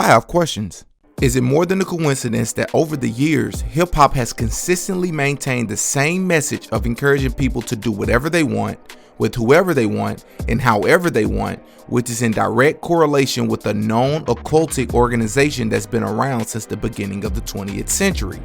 I have questions. Is it more than a coincidence that over the years, hip-hop has consistently maintained the same message of encouraging people to do whatever they want, with whoever they want, and however they want, which is in direct correlation with a known occultic organization that's been around since the beginning of the 20th century?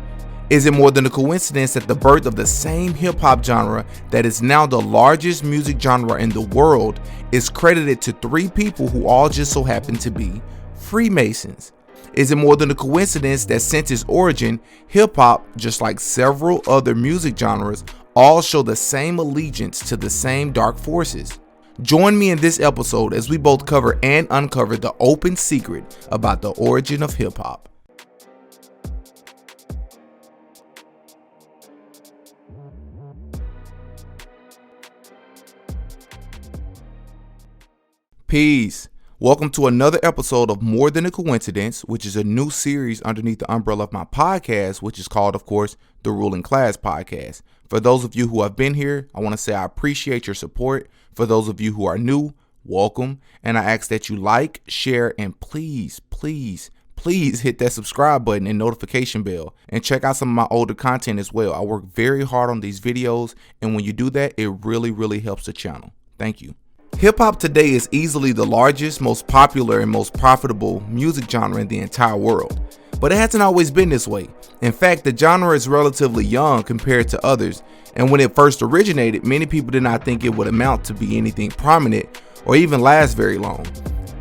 Is it more than a coincidence that the birth of the same hip-hop genre that is now the largest music genre in the world is credited to three people who all just so happen to be Freemasons? Is it more than a coincidence that since its origin, hip-hop, just like several other music genres, all show the same allegiance to the same dark forces? Join me in this episode as we both cover and uncover the open secret about the origin of hip-hop. Peace. Welcome to another episode of More Than a Coincidence, which is a new series underneath the umbrella of my podcast, which is called, of course, the Ruling Class Podcast. For those of you who have been here, I want to say I appreciate your support. For those of you who are new, welcome. And I ask that you like, share, and please hit that subscribe button and notification bell. And check out some of my older content as well. I work very hard on these videos, and when you do that, it really helps the channel. Thank you. Hip-hop today is easily the largest, most popular, and most profitable music genre in the entire world. But it hasn't always been this way. In fact, the genre is relatively young compared to others, and when it first originated, many people did not think it would amount to be anything prominent or even last very long.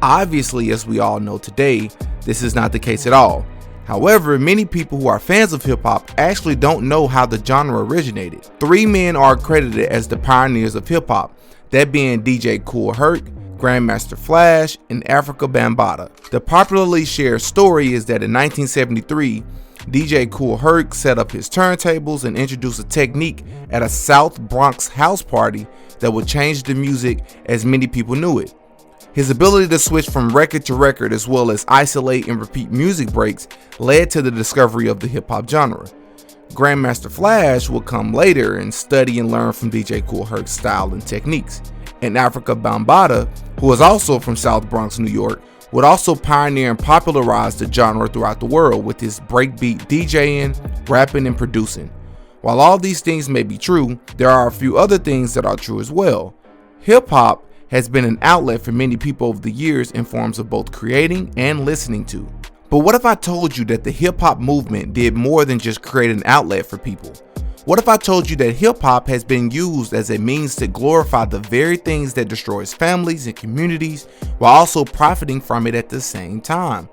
Obviously, as we all know today, this is not the case at all. However, many people who are fans of hip-hop actually don't know how the genre originated. Three men are credited as the pioneers of hip-hop, that being DJ Kool Herc, Grandmaster Flash, and Afrika Bambaataa. The popularly shared story is that in 1973, DJ Kool Herc set up his turntables and introduced a technique at a South Bronx house party that would change the music as many people knew it. His ability to switch from record to record as well as isolate and repeat music breaks led to the discovery of the hip-hop genre. Grandmaster Flash would come later and study and learn from DJ Kool Herc's style and techniques. And Afrika Bambaataa, who is also from South Bronx, New York, would also pioneer and popularize the genre throughout the world with his breakbeat DJing, rapping, and producing. While all these things may be true, there are a few other things that are true as well. Hip-hop has been an outlet for many people over the years in forms of both creating and listening to. But what if I told you that the hip-hop movement did more than just create an outlet for people? What if I told you that hip-hop has been used as a means to glorify the very things that destroys families and communities while also profiting from it at the same time?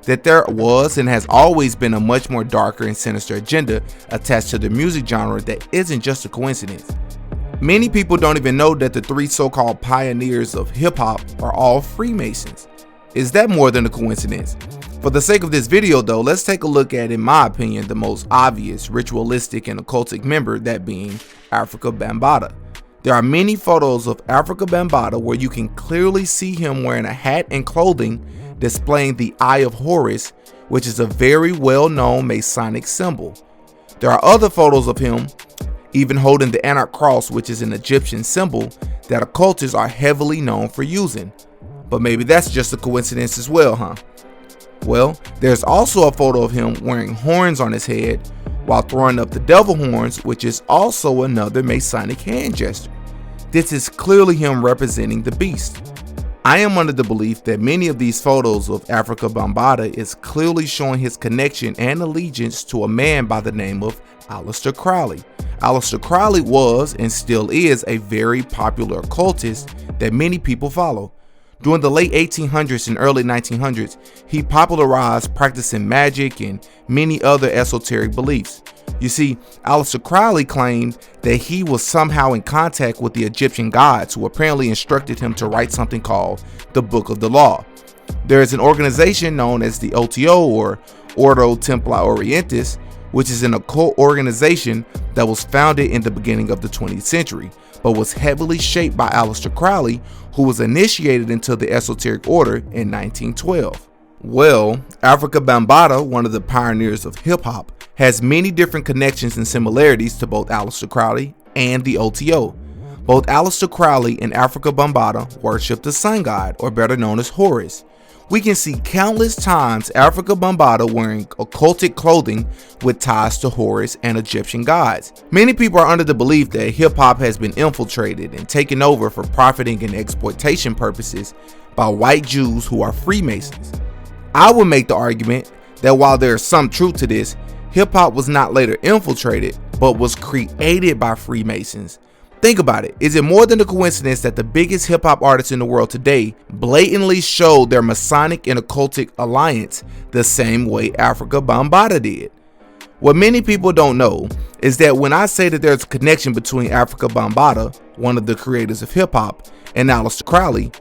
That there was and has always been a much more darker and sinister agenda attached to the music genre that isn't just a coincidence. Many people don't even know that the three so-called pioneers of hip-hop are all Freemasons. Is that more than a coincidence? For the sake of this video though, let's take a look at, in my opinion, the most obvious ritualistic and occultic member, that being Afrika Bambaataa. There are many photos of Afrika Bambaataa where you can clearly see him wearing a hat and clothing displaying the Eye of Horus, which is a very well-known Masonic symbol. There are other photos of him even holding the Anak cross, which is an Egyptian symbol that occultists are heavily known for using. But maybe that's just a coincidence as well, huh? Well, there's also a photo of him wearing horns on his head while throwing up the devil horns, which is also another Masonic hand gesture. This is clearly him representing the beast. I am under the belief that many of these photos of Afrika Bambaataa is clearly showing his connection and allegiance to a man by the name of Aleister Crowley. Aleister Crowley was and still is a very popular occultist that many people follow. During the late 1800s and early 1900s, he popularized practicing magic and many other esoteric beliefs. You see, Aleister Crowley claimed that he was somehow in contact with the Egyptian gods, who apparently instructed him to write something called the Book of the Law. There is an organization known as the OTO, or Ordo Templi Orientis, which is an occult organization that was founded in the beginning of the 20th century, but was heavily shaped by Aleister Crowley, who was initiated into the esoteric order in 1912. Well, Afrika Bambaataa, one of the pioneers of hip-hop, has many different connections and similarities to both Aleister Crowley and the OTO. Both Aleister Crowley and Afrika Bambaataa worship the sun god, or better known as Horus, We can see countless times Afrika Bambaataa wearing occultic clothing with ties to Horus and Egyptian gods. Many people are under the belief that hip-hop has been infiltrated and taken over for profiting and exploitation purposes by white Jews who are Freemasons. I would make the argument that while there is some truth to this, hip-hop was not later infiltrated, but was created by Freemasons. Think about it. Is it more than a coincidence that the biggest hip-hop artists in the world today blatantly showed their Masonic and occultic alliance the same way Afrika Bambaataa did? What many people don't know is that when I say that there's a connection between Afrika Bambaataa, one of the creators of hip-hop, and Aleister Crowley,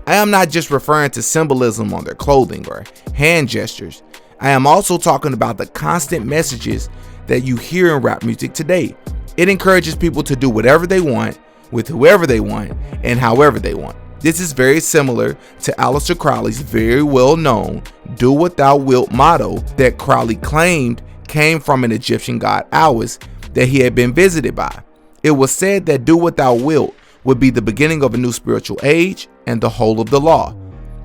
I am not just referring to symbolism on their clothing or hand gestures. I am also talking about the constant messages that you hear in rap music today. It encourages people to do whatever they want, with whoever they want, and however they want. This is very similar to Aleister Crowley's very well known "Do What Thou Wilt" motto that Crowley claimed came from an Egyptian god Awis that he had been visited by. It was said that "Do What Thou Wilt" would be the beginning of a new spiritual age and the whole of the law.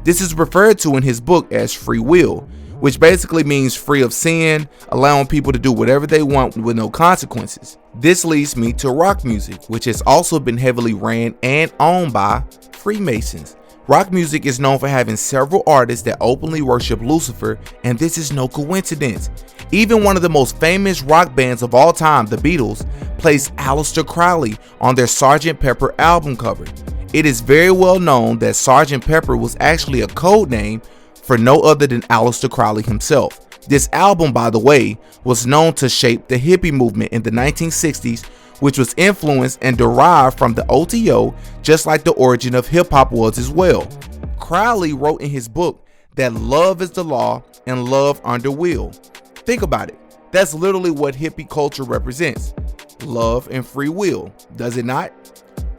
This is referred to in his book as free will, which basically means free of sin, allowing people to do whatever they want with no consequences. This leads me to rock music, which has also been heavily ran and owned by Freemasons. Rock music is known for having several artists that openly worship Lucifer, and this is no coincidence. Even one of the most famous rock bands of all time, the Beatles, placed Aleister Crowley on their Sgt. Pepper album cover. It is very well known that Sgt. Pepper was actually a code name for no other than Aleister Crowley himself. This album, by the way, was known to shape the hippie movement in the 1960s, which was influenced and derived from the OTO, just like the origin of hip-hop was as well. Crowley wrote in his book that love is the law and love under will. Think about it. That's literally what hippie culture represents. Love and free will, does it not?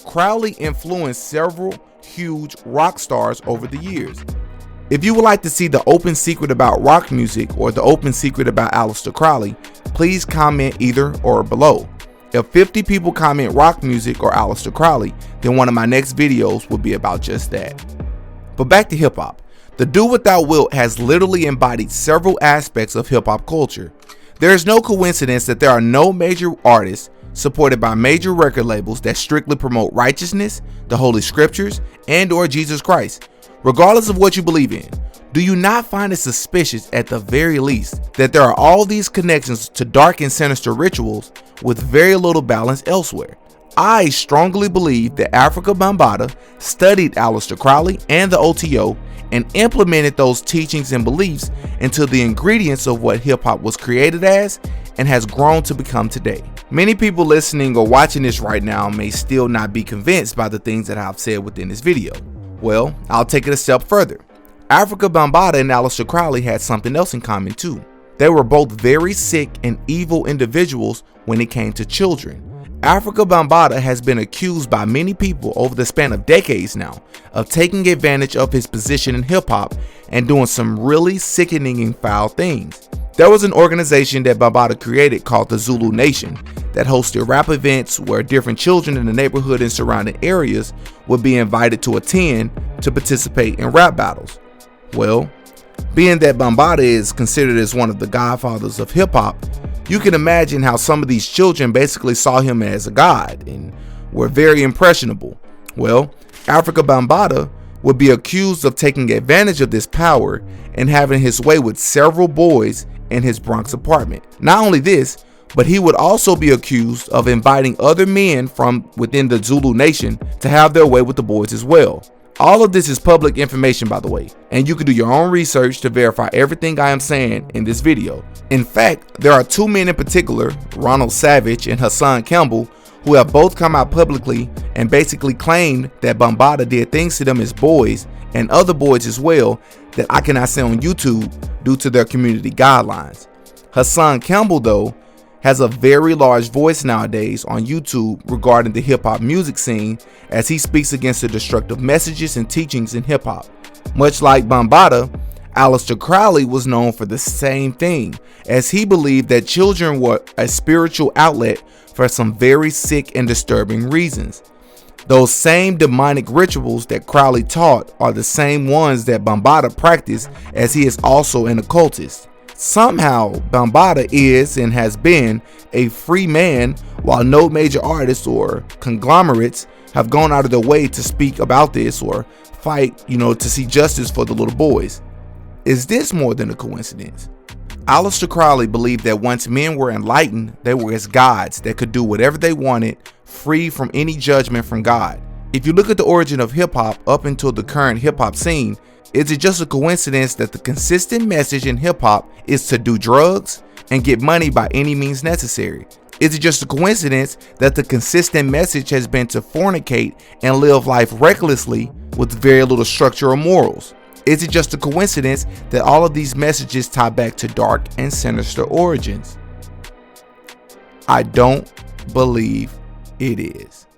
Crowley influenced several huge rock stars over the years. If you would like to see the open secret about rock music or the open secret about Aleister Crowley, please comment either or below. If 50 people comment rock music or Aleister Crowley, then one of my next videos will be about just that. But back to hip hop. The "Do What Thou Wilt" has literally embodied several aspects of hip hop culture. There is no coincidence that there are no major artists supported by major record labels that strictly promote righteousness, the Holy Scriptures, and or Jesus Christ. Regardless of what you believe in, do you not find it suspicious at the very least that there are all these connections to dark and sinister rituals with very little balance elsewhere? I strongly believe that Afrika Bambaataa studied Aleister Crowley and the OTO and implemented those teachings and beliefs into the ingredients of what hip-hop was created as and has grown to become today. Many people listening or watching this right now may still not be convinced by the things that I've said within this video. Well, I'll take it a step further. Afrika Bambaataa and Aleister Crowley had something else in common too. They were both very sick and evil individuals when it came to children. Afrika Bambaataa has been accused by many people over the span of decades now of taking advantage of his position in hip-hop and doing some really sickening and foul things. There was an organization that Bambaataa created called the Zulu Nation that hosted rap events where different children in the neighborhood and surrounding areas would be invited to attend to participate in rap battles. Well, being that Bambaataa is considered as one of the godfathers of hip-hop, you can imagine how some of these children basically saw him as a god and were very impressionable. Well, Afrika Bambaataa would be accused of taking advantage of this power and having his way with several boys in his Bronx apartment. Not only this, but he would also be accused of inviting other men from within the Zulu Nation to have their way with the boys as well. All of this is public information, by the way, and you can do your own research to verify everything I am saying in this video. In fact, there are two men in particular, Ronald Savage and Hassan Campbell, who have both come out publicly and basically claimed that Bambaataa did things to them as boys and other boys as well that I cannot say on YouTube due to their community guidelines. Hassan Campbell, though, has a very large voice nowadays on YouTube regarding the hip-hop music scene as he speaks against the destructive messages and teachings in hip-hop. Much like Bambaataa, Aleister Crowley was known for the same thing, as he believed that children were a spiritual outlet for some very sick and disturbing reasons. Those same demonic rituals that Crowley taught are the same ones that Bambaataa practiced, as he is also an occultist. Somehow, Bambaataa is and has been a free man, while no major artists or conglomerates have gone out of their way to speak about this or fight, to see justice for the little boys. Is this more than a coincidence? Aleister Crowley believed that once men were enlightened, they were as gods that could do whatever they wanted, free from any judgment from God. If you look at the origin of hip-hop up until the current hip-hop scene, is it just a coincidence that the consistent message in hip-hop is to do drugs and get money by any means necessary? Is it just a coincidence that the consistent message has been to fornicate and live life recklessly with very little structure or morals? Is it just a coincidence that all of these messages tie back to dark and sinister origins? I don't believe it is.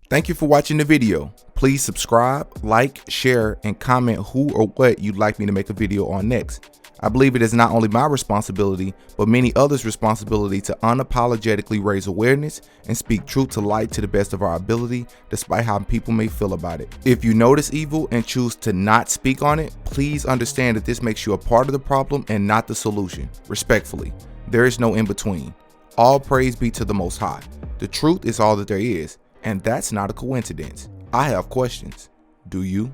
Thank you for watching the video. Please subscribe, like, share, and comment who or what you'd like me to make a video on next. I believe it is not only my responsibility, but many others' responsibility to unapologetically raise awareness and speak truth to light to the best of our ability, despite how people may feel about it. If you notice evil and choose to not speak on it, please understand that this makes you a part of the problem and not the solution. Respectfully, there is no in between. All praise be to the Most High. The truth is all that there is, and that's not a coincidence. I have questions. Do you?